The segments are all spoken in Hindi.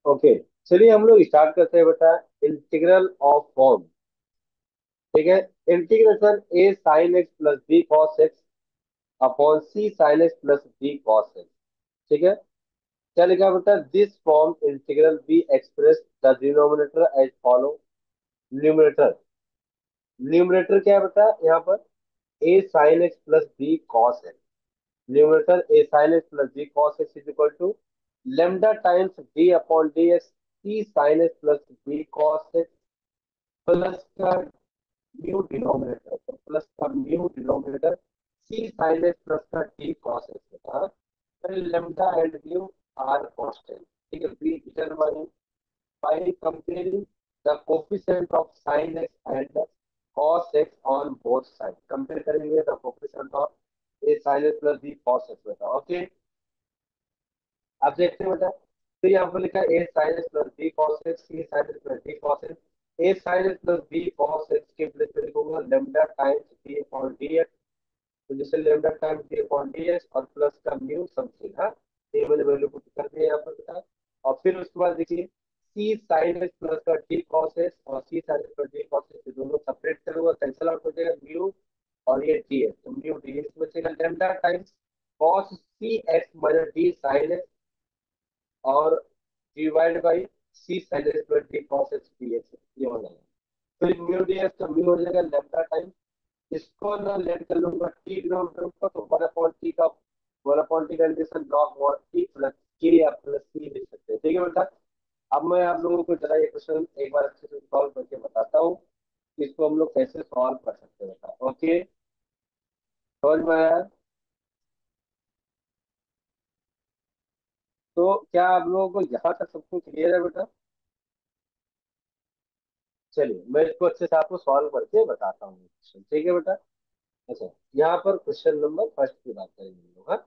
ओके, चलिए हम लोग स्टार्ट करते हैं बेटा। Integral of form. ठीक है। Integration a sine x plus b cos x upon c sine x plus b cos x. ठीक है। क्या लिखा है बेटा? This form integral be express the denominator as follow. Numerator, numerator क्या है बेटा यहाँ पर? A sine x plus b cos x. Numerator a sine x plus b cos x is equal to lambda times D upon D x c sine x plus b cos x plus का न्यू डिनोमिनेटर, तो प्लस का mu denominator c sine x plus का टी कॉस एक्स होता है। Lambda and mu are constant. ठीक है। Be determine by comparing the coefficient of sine x and cos x on both side. Compare करेंगे the coefficient of a sine x plus b cos x बेटा। ओके, आप देखते हैं बेटा, तो यहाँ पर लिखा है a sine x plus b cos x c sine x plus d cos x. A sine x plus b cos x के प्लेस पे लिखूंगा lambda times D upon D x. तो जैसे lambda times D upon D x और प्लस का म्यू समथिंग। हाँ, ये मैंने वैल्यू पुट कर दिया यहाँ पर बेटा। और फिर उसके बाद देखिए सी साइन एक्स प्लस का डी कॉस एक्स और c sine x plus d cos x दोनों सेपरेट करूंगा, कैंसिल आउट हो जाएगा म्यू और ये डी एक्स। तो म्यू डी एक्स बचेगा lambda times cos c x minus d sine x और divide by c sine x plus d cos x d x, ये हो जाएगा। फिर म्यू डी एक्स का म्यू हो जाएगा लेमडा टाइम, इसको ना लेट कर लूंगा टी डिनोमिनेटर को, तो वन अपॉन टी का integration log one T plus के या प्लस सी लिख सकते हैं। ठीक है बेटा। अब मैं आप लोगों को जरा ये क्वेश्चन एक बार अच्छे से सॉल्व करके बताता हूँ कि इसको हम लोग कैसे सॉल्व कर सकते हैं बेटा। ओके, समझ में आया? तो क्या आप लोगों को यहाँ तक सब कुछ क्लियर है बेटा? चलिए मैं इसको अच्छे से आपको सॉल्व करके बताता हूँ क्वेश्चन। ठीक है बेटा। अच्छा, यहाँ पर क्वेश्चन नंबर फर्स्ट की बात करेंगे हम लोग। हाँ,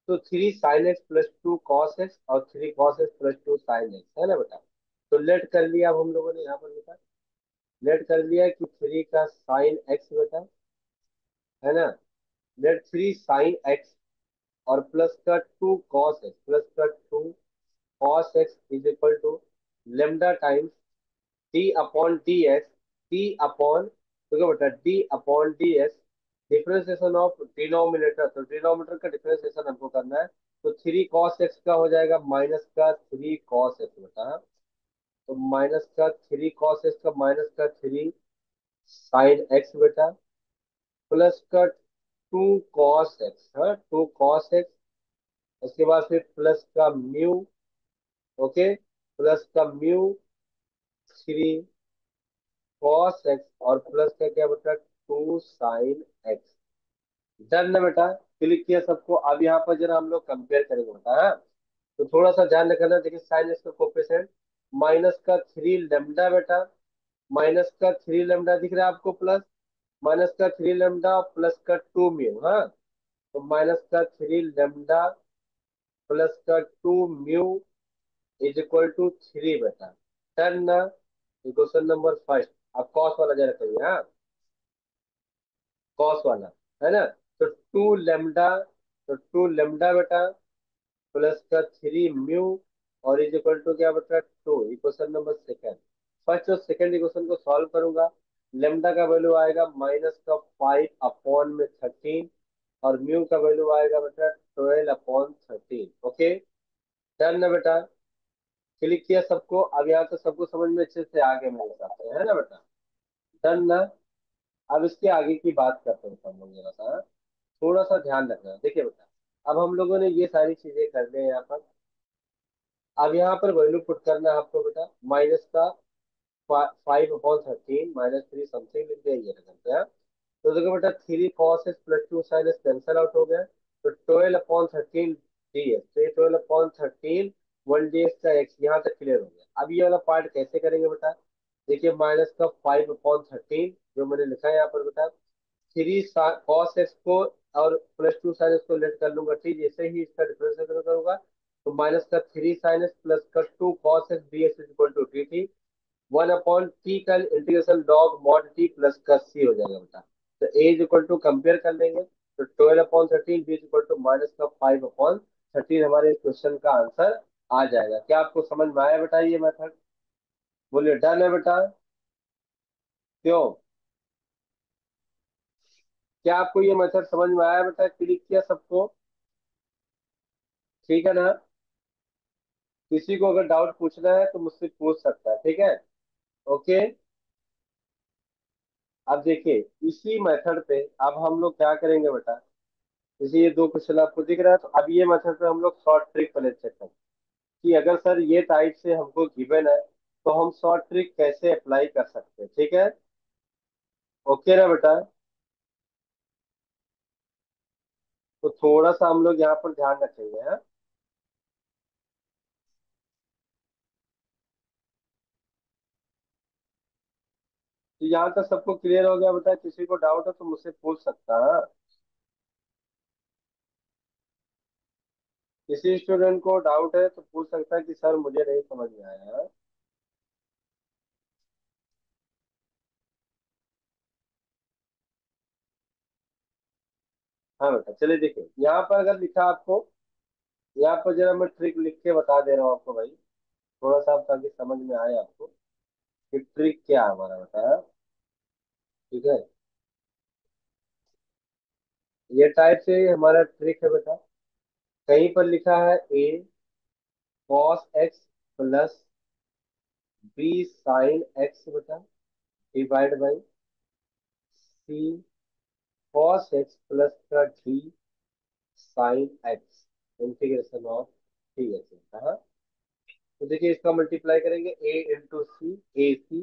तो three sine x plus two cos x और three cos x plus two sine x है ना बेटा। तो लेट कर लिया अब हम लोगों ने यहाँ पर बेटा, लेट कर लिया कि थ्री का साइन एक्स बेटा, है ना। लेट थ्री साइन एक्स और प्लस का टू कॉस एक्स, प्लस का two cos x is equal to lambda times D upon D X, D upon, तो क्या बेटा D upon D X, differentiation of denominator, तो डिनोमिनेटर का डिफरेंशिएशन हमको करना है। तो थ्री कॉस एक्स का हो जाएगा माइनस का थ्री कॉस एक्स बेटा। तो माइनस का थ्री कॉस एक्स का माइनस का थ्री साइन एक्स बेटा, प्लस का टू कॉस एक्स, हाँ टू कॉस एक्स। उसके बाद फिर प्लस का म्यू, ओके, प्लस का म्यू थ्री कॉस एक्स और प्लस का क्या बेटा टू साइन एक्स। डन है बेटा, क्लिक किया सबको। अब यहाँ पर जरा हम लोग कंपेयर करेंगे बेटा। हाँ? तो थोड़ा सा ध्यान रखना, देखिए साइन एक्स का कोफिशिएंट माइनस का थ्री लेमडा बेटा, माइनस का थ्री लेमडा दिख रहा है आपको, प्लस माइनस का थ्री लेमडा प्लस का टू म्यू। हाँ, तो माइनस का थ्री लेमडा प्लस का two mu is equal to three बेटा। डन ना। Question number first. अब कॉस वाला जरा करिए। हाँ, कॉस वाला, है ना। तो टू लेमडा, तो टू लेमडा बेटा प्लस का थ्री म्यू और इज इक्वल टू क्या बेटा two. Equation number second. First और सेकंड इक्वेशन को सॉल्व करूंगा। लेमडा का वैल्यू आएगा माइनस का फाइव अपॉन में थर्टीन और म्यू का वैल्यू आएगा बेटा twelve upon thirteen. Okay, done ना बेटा, क्लिक किया सबको। अब यहाँ तो सबको समझ में अच्छे से आगे मेरे हिसाब से, है ना बेटा। डन ना। अब इसके आगे की बात करते हैं हम लोग जरा सा। थोड़ा सा ध्यान रखना, देखिए बेटा, अब हम लोगों ने ये सारी चीजें कर ली हैं यहाँ पर। अब यहाँ पर वैल्यू पुट करना है आपको बेटा, माइनस का five upon thirteen minus three something लिख दिया ये करते हैं। तो देखो बेटा three cos x plus two sine x cancel out हो गया, तो twelve upon thirteen D x, तो ये twelve upon thirteen one D x का एक्स यहाँ तक क्लियर हो गया। अब ये वाला पार्ट कैसे करेंगे बेटा? देखिए माइनस का फाइव अपॉन थर्टीन जो मैंने लिखा है यहाँ पर बेटा, थ्री कॉस एक्स को और प्लस टू साइन एक्स को लेट कर लूंगा। ठीक, जैसे ही इसका डिफरेंशिएशन करूंगा तो माइनस का थ्री साइन एक्स प्लस का two cos x d x equal to D T, one upon T का integration log mod T plus का सी हो जाएगा बेटा। तो ए इज इक्वल टू कंपेयर कर लेंगे, तो twelve upon thirteen B is equal to minus का फाइव अपॉन थर्टीन हमारे क्वेश्चन का आंसर आ जाएगा। क्या आपको समझ में आया बेटा ये मेथड? बोलिए डन है बेटा। क्यों? क्या आपको ये मेथड समझ में आया बेटा? क्लिक किया सबको? ठीक है ना? किसी को अगर डाउट पूछना है तो मुझसे पूछ सकता है, ठीक है? ओके। अब देखिए इसी मेथड पे अब हम लोग क्या करेंगे बेटा। जैसे ये दो क्वेश्चन आपको दिख रहा है, तो अब ये मेथड पे हम लोग शॉर्ट ट्रिक पहले चेक करें कि अगर सर ये टाइप से हमको गिवन है तो हम शॉर्ट ट्रिक कैसे अप्लाई कर सकते हैं, ठीक है? ओके ना बेटा? तो थोड़ा सा हम लोग यहाँ पर ध्यान रखेंगे, हाँ? तो यहाँ तक सबको क्लियर हो गया बेटा? किसी को डाउट है तो मुझसे पूछ सकता है। किसी स्टूडेंट को डाउट है तो पूछ सकता है कि सर मुझे नहीं समझ में आया। हाँ बेटा चलिए देखिए यहाँ पर अगर लिखा आपको, यहाँ पर जरा मैं ट्रिक लिख के बता दे रहा हूँ आपको भाई, थोड़ा सा आप ताकि समझ में आए आपको कि ट्रिक क्या है हमारा बेटा। ठीक है? ये टाइप से हमारा ट्रिक है बेटा। कहीं पर लिखा है a cos x plus b sine x बेटा divide by c cos x plus का d sine x integration of d x. हाँ, तो देखिए इसका मल्टीप्लाई करेंगे a into c a c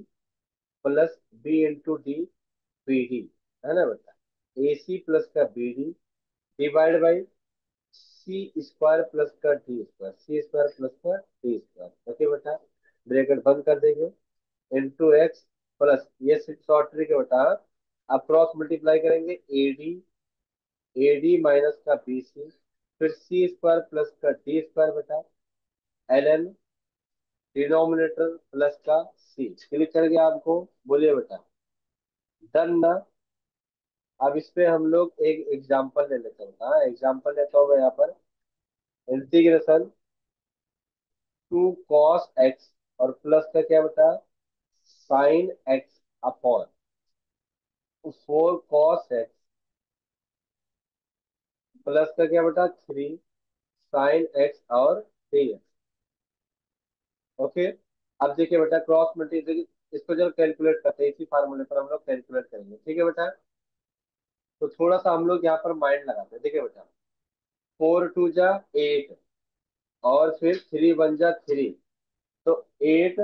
plus b into d b d, है ना बेटा? ए सी प्लस का b d divide by C square plus का d square, c square plus का डी स्क्वायर। ओके बेटा? ब्रैकेट बंद कर देंगे इंटू एक्स प्लस ये शॉर्ट ट्रिक है बेटा। अब क्रॉस मल्टीप्लाई करेंगे ए डी माइनस का बी सी, फिर सी स्क्वायर प्लस का डी स्क्वायर बेटा एल एन डिनोमिनेटर प्लस का सी। क्लिक कर गया आपको? बोलिए बेटा डन ना? अब इस पे हम लोग एक एग्जांपल ले लेते हैं। हाँ एग्जांपल लेता हूँ मैं यहाँ पर। इंटीग्रेशन टू कॉस एक्स और प्लस का क्या बेटा sine x upon four cos x plus का क्या बेटा थ्री साइन एक्स और थ्री एक्स। ओके। अब देखिए बेटा क्रॉस मल्टीप्लाई इसको जब कैलकुलेट करते हैं इसी फार्मूले पर हम लोग कैलकुलेट करेंगे, ठीक है बेटा? तो थोड़ा सा हम लोग यहाँ पर माइंड लगाते हैं। देखिए बेटा फोर टू जा एट और फिर थ्री वन जा थ्री, तो एट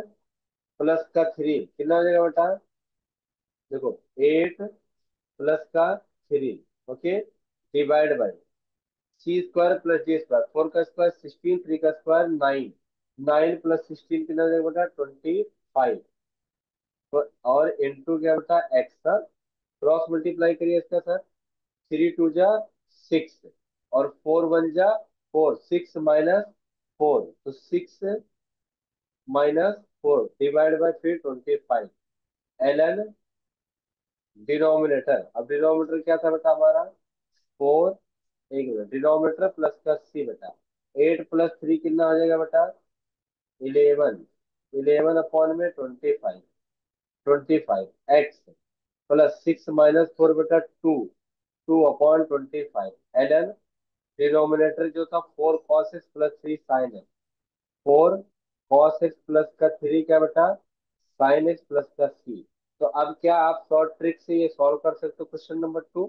प्लस का थ्री कितना हो जाएगा बेटा? देखो एट प्लस का three, okay, divide by C square plus D square, four का स्क्वायर सिक्सटीन, थ्री का square nine, nine plus sixteen कितना हो जाएगा बेटा 25। और इंटू क्या बेटा एक्स सर, क्रॉस मल्टीप्लाई करिए इसका सर। थ्री टू जा सिक्स और फोर वन जा फोर, सिक्स माइनस फोर, तो six minus four divide by फिर 25 एल एन डिनोमिनेटर। अब डिनोमिनेटर क्या था बेटा हमारा फोर, एक मिनट, डिनोमिनेटर प्लस का सी बेटा एट प्लस थ्री कितना हो जाएगा बेटा इलेवन, इलेवन अपॉन में 25, 25 x plus six minus four बेटा two, two upon 25 L N denominator जो था four cos x plus three sine x, four cos x plus का थ्री क्या बेटा साइन एक्स प्लस का सी। तो अब क्या आप शॉर्ट ट्रिक से ये सॉल्व कर सकते हो क्वेश्चन नंबर टू?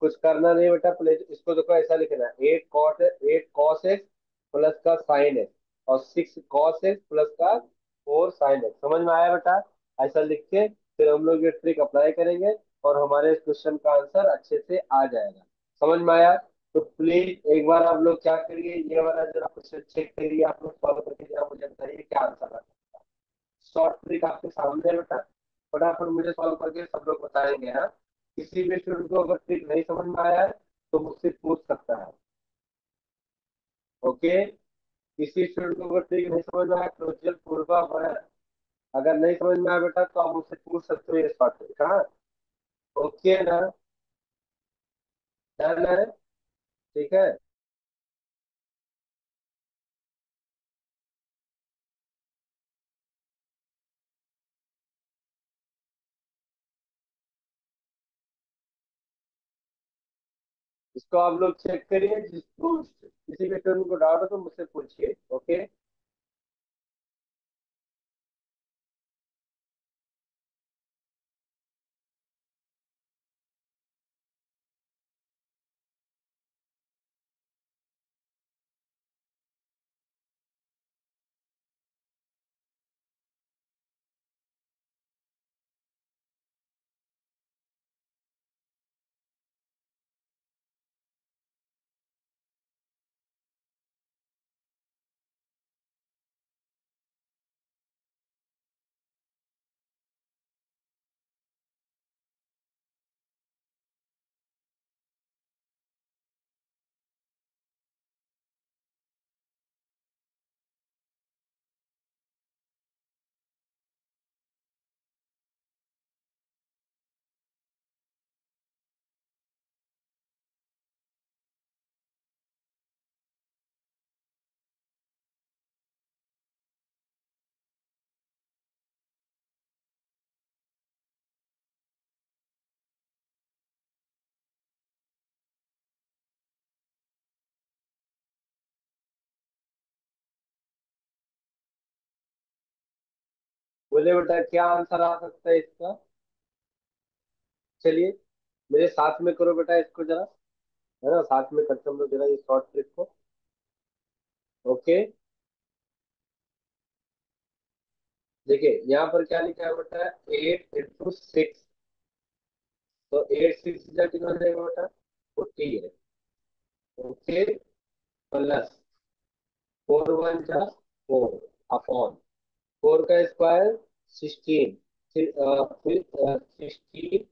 कुछ करना नहीं बेटा, प्लीज इसको देखो ऐसा लिखना है एट कॉस एक्स प्लस का साइन एक्स और सिक्स कॉस एक्स प्लस का फोर साइन एक्स। समझ में आया बेटा? ऐसा लिख के फिर हम लोग ये ट्रिक अप्लाई करेंगे और हमारे इस क्वेश्चन का आंसर अच्छे से आ जाएगा। समझ में आया? तो प्लीज एक बार आप लोग क्या करिए ये वाला जरा क्वेश्चन चेक करिए, आप लोग सॉल्व करके जरा मुझे बताइए क्या आंसर आता है। शॉर्ट ट्रिक आपके सामने है बेटा, फटाफट मुझे सॉल्व करके सब लोग बताएंगे। हाँ, किसी भी स्टूडेंट को अगर ट्रिक नहीं समझ में आया है तो मुझसे पूछ सकता है। ओके। किसी स्टूडेंट को अगर ट्रिक नहीं समझ में आया तो पूर्वा है, अगर नहीं समझ में आया बेटा तो आप मुझसे पूछ सकते हो ये शॉर्ट ट्रिक। हाँ ओके ना? डन है? ठीक है। इसको आप लोग चेक करिए, जिसको किसी भी स्टूडेंट को डाउट हो तो मुझसे पूछिए। ओके। बोले बेटा क्या आंसर आ सकता है इसका? चलिए मेरे साथ में करो बेटा इसको जरा, है ना, साथ में करते हम लोग जरा ये शॉर्ट ट्रिक को। ओके। देखिए यहाँ पर क्या लिखा है बेटा, 8 इंटू 6। तो 8 6 कितना हो जाएगा बेटा? 48। ओके। प्लस 4 1 जा 4 अपॉन 4 का स्क्वायर 16। फिर 16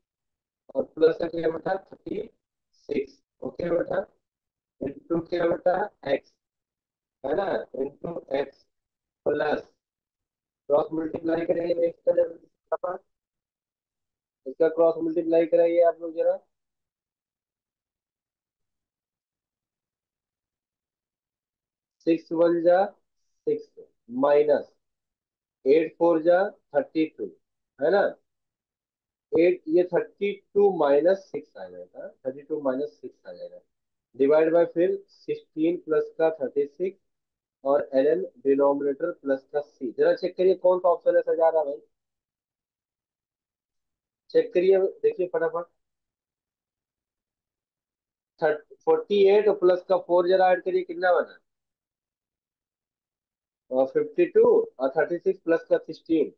और प्लस का क्या बेटा 36। ओके बेटा। इंटू क्या बेटा एक्स, है ना, into x plus cross multiply करेंगे इसका जब, इसका क्रॉस मल्टीप्लाई कराइए आप लोग जरा। 6 1 जा 6 माइनस 8 4 जा 32, है ना। एट ये 32 - 6 आ जाएगा, 32 - 6 आ जाएगा। डिवाइड बाय फिर 16 प्लस का 36 और ln डिनोमिनेटर प्लस का c। जरा चेक करिए कौन सा ऑप्शन है सजा रहा भाई, चेक करिए देखिए फटाफट। 48 और प्लस का 4 जरा ऐड करिए कितना बना, और 52 और 36 प्लस का 16।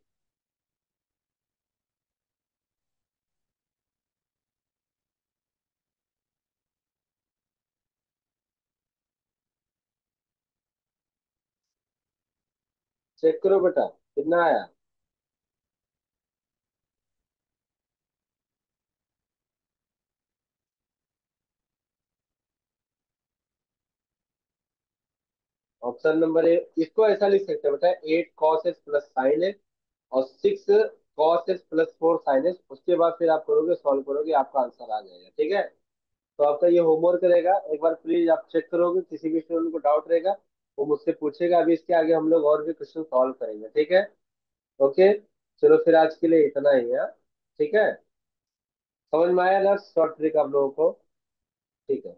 चेक करो बेटा कितना आया। ऑप्शन नंबर ए, इसको ऐसा लिख सकते हैं बेटा, 8 cos x + sin x और 6 cos x + 4 sin x। उसके बाद फिर आप करोगे, सॉल्व करोगे, आपका आंसर आ जाएगा। ठीक है। तो आपका ये होमवर्क रहेगा, एक बार प्लीज आप चेक करोगे, किसी भी स्टूडेंट को डाउट रहेगा वो मुझसे पूछेगा। अभी इसके आगे हम लोग और भी क्वेश्चन सॉल्व करेंगे। ठीक है। ओके। चलो फिर आज के लिए इतना ही है। ठीक है। समझ में आया ना शॉर्ट ट्रिक आप लोगों को? ठीक है।